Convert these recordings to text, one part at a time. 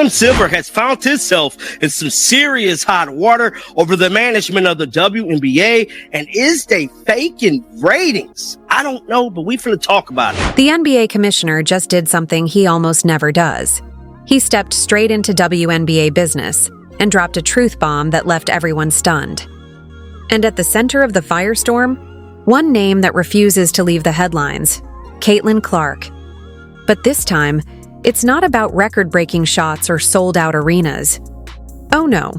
Adam Silver has found himself in some serious hot water over the management of the WNBA, and is they faking ratings? I don't know, but we finna talk about it. The NBA commissioner just did something he almost never does. He stepped straight into WNBA business and dropped a truth bomb that left everyone stunned. And at the center of the firestorm, one name that refuses to leave the headlines: Caitlyn Clark. But this time, it's not about record-breaking shots or sold-out arenas. Oh no.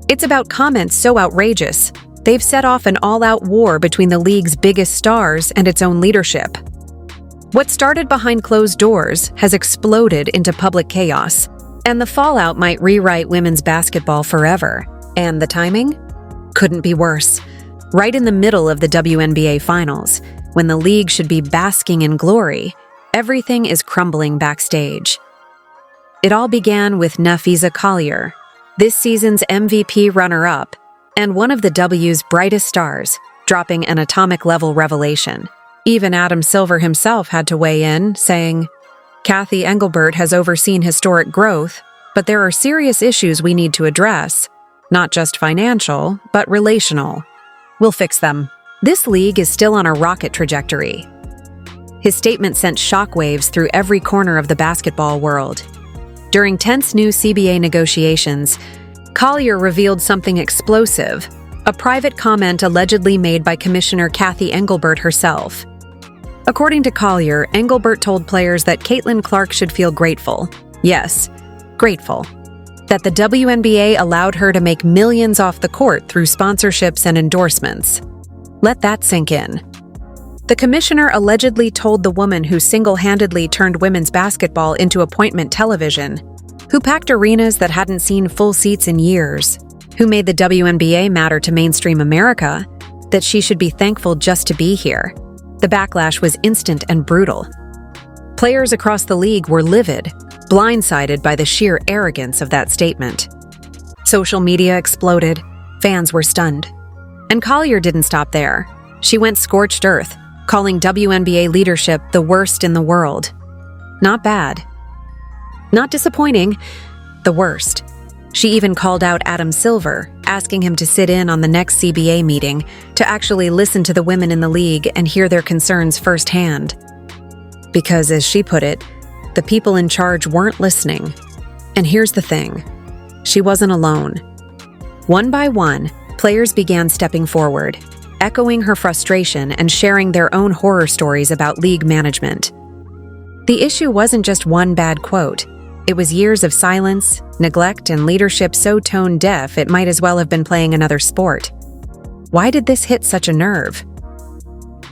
It's about comments so outrageous, they've set off an all-out war between the league's biggest stars and its own leadership. What started behind closed doors has exploded into public chaos, and the fallout might rewrite women's basketball forever. And the timing? Couldn't be worse. Right in the middle of the WNBA Finals, when the league should be basking in glory, everything is crumbling backstage. It all began with Napheesa Collier, this season's MVP runner-up, and one of the W's brightest stars, dropping an atomic-level revelation. Even Adam Silver himself had to weigh in, saying, "Cathy Engelbert has overseen historic growth, but there are serious issues we need to address. Not just financial, but relational. We'll fix them." This league is still on a rocket trajectory. His statement sent shockwaves through every corner of the basketball world. During tense new CBA negotiations, Collier revealed something explosive, a private comment allegedly made by Commissioner Cathy Engelbert herself. According to Collier, Engelbert told players that Caitlyn Clark should feel grateful. Yes, grateful. That the WNBA allowed her to make millions off the court through sponsorships and endorsements. Let that sink in. The commissioner allegedly told the woman who single-handedly turned women's basketball into appointment television, who packed arenas that hadn't seen full seats in years, who made the WNBA matter to mainstream America, that she should be thankful just to be here. The backlash was instant and brutal. Players across the league were livid, blindsided by the sheer arrogance of that statement. Social media exploded, fans were stunned. And Collier didn't stop there. She went scorched earth, calling WNBA leadership the worst in the world. Not bad. Not disappointing, the worst. She even called out Adam Silver, asking him to sit in on the next CBA meeting to actually listen to the women in the league and hear their concerns firsthand. Because, as she put it, the people in charge weren't listening. And here's the thing. She wasn't alone. One by one, players began stepping forward, echoing her frustration and sharing their own horror stories about league management. The issue wasn't just one bad quote. It was years of silence, neglect, and leadership so tone-deaf it might as well have been playing another sport. Why did this hit such a nerve?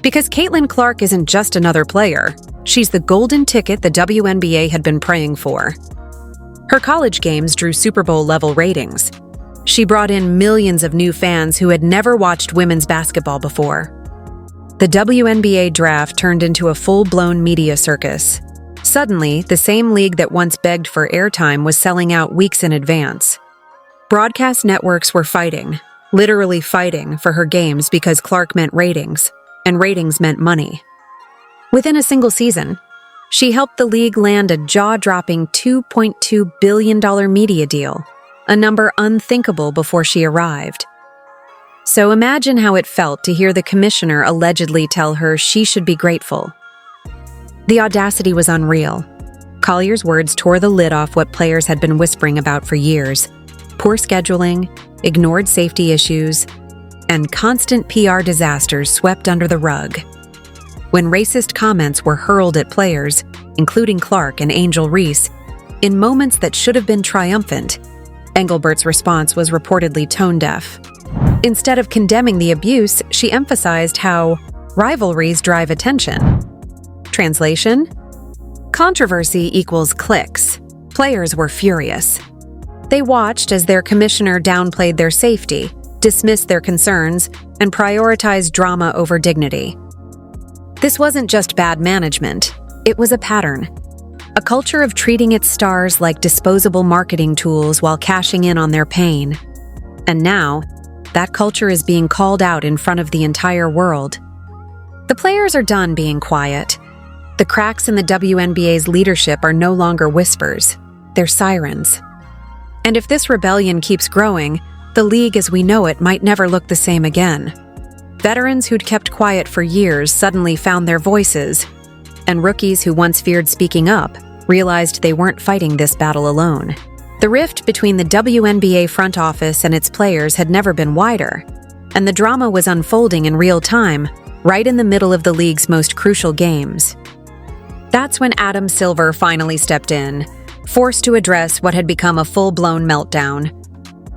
Because Caitlyn Clark isn't just another player. She's the golden ticket the WNBA had been praying for. Her college games drew Super Bowl-level ratings. She brought in millions of new fans who had never watched women's basketball before. The WNBA draft turned into a full-blown media circus. Suddenly, the same league that once begged for airtime was selling out weeks in advance. Broadcast networks were fighting, literally fighting, for her games because Clark meant ratings, and ratings meant money. Within a single season, she helped the league land a jaw-dropping $2.2 billion media deal, a number unthinkable before she arrived. So imagine how it felt to hear the commissioner allegedly tell her she should be grateful. The audacity was unreal. Collier's words tore the lid off what players had been whispering about for years: poor scheduling, ignored safety issues, and constant PR disasters swept under the rug. When racist comments were hurled at players, including Clark and Angel Reese, in moments that should have been triumphant, Engelbert's response was reportedly tone-deaf. Instead of condemning the abuse, she emphasized how rivalries drive attention. Translation? Controversy equals clicks. Players were furious. They watched as their commissioner downplayed their safety, dismissed their concerns, and prioritized drama over dignity. This wasn't just bad management, it was a pattern. A culture of treating its stars like disposable marketing tools while cashing in on their pain. And now, that culture is being called out in front of the entire world. The players are done being quiet. The cracks in the WNBA's leadership are no longer whispers. they're sirens. And if this rebellion keeps growing, the league as we know it might never look the same again. Veterans who'd kept quiet for years suddenly found their voices, and rookies who once feared speaking up realized they weren't fighting this battle alone. The rift between the WNBA front office and its players had never been wider, and the drama was unfolding in real time, right in the middle of the league's most crucial games. That's when Adam Silver finally stepped in, forced to address what had become a full-blown meltdown.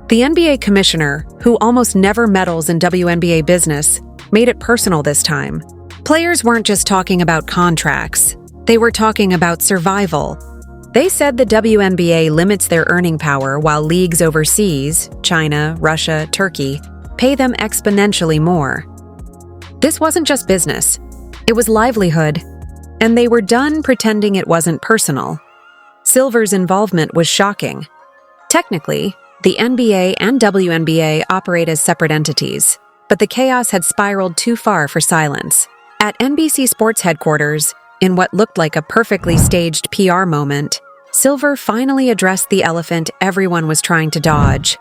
The NBA commissioner, who almost never meddles in WNBA business, made it personal this time. Players weren't just talking about contracts. They were talking about survival. They said the WNBA limits their earning power while leagues overseas, China, Russia, Turkey, pay them exponentially more. This wasn't just business. It was livelihood, and they were done pretending it wasn't personal. Silver's involvement was shocking. Technically, the NBA and WNBA operate as separate entities, but the chaos had spiraled too far for silence. At NBC Sports headquarters, in what looked like a perfectly staged PR moment, Silver finally addressed the elephant everyone was trying to dodge.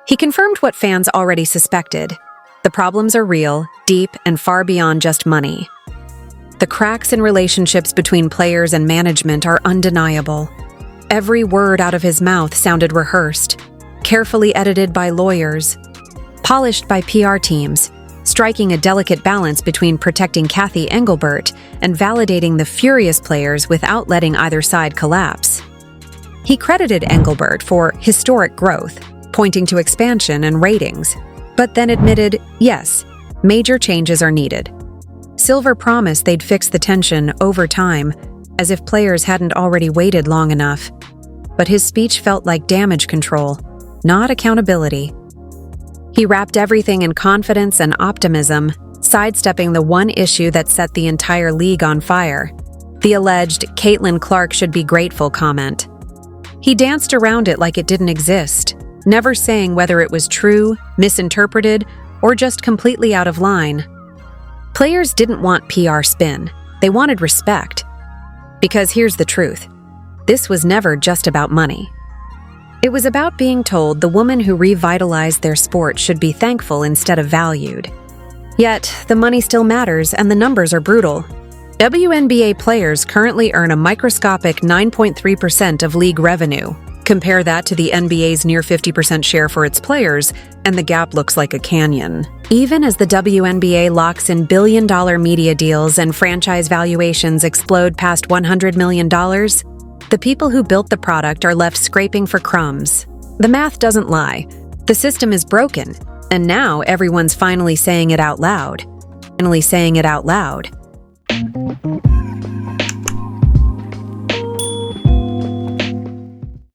He confirmed what fans already suspected. The problems are real, deep, and far beyond just money. The cracks in relationships between players and management are undeniable. Every word out of his mouth sounded rehearsed, carefully edited by lawyers, polished by PR teams, striking a delicate balance between protecting Kathy Engelbert and validating the furious players without letting either side collapse. He credited Engelbert for historic growth, pointing to expansion and ratings, but then admitted, yes, major changes are needed. Silver promised they'd fix the tension over time, as if players hadn't already waited long enough. But his speech felt like damage control, not accountability. He wrapped everything in confidence and optimism, sidestepping the one issue that set the entire league on fire, the alleged "Caitlyn Clark should be grateful" comment. He danced around it like it didn't exist, never saying whether it was true, misinterpreted, or just completely out of line. Players didn't want PR spin. They wanted respect. Because here's the truth. This was never just about money. It was about being told the woman who revitalized their sport should be thankful instead of valued. Yet, the money still matters and the numbers are brutal. WNBA players currently earn a microscopic 9.3% of league revenue. Compare that to the NBA's near 50% share for its players, and the gap looks like a canyon. Even as the WNBA locks in billion-dollar media deals and franchise valuations explode past $100 million, the people who built the product are left scraping for crumbs. The math doesn't lie. The system is broken, and now everyone's finally saying it out loud.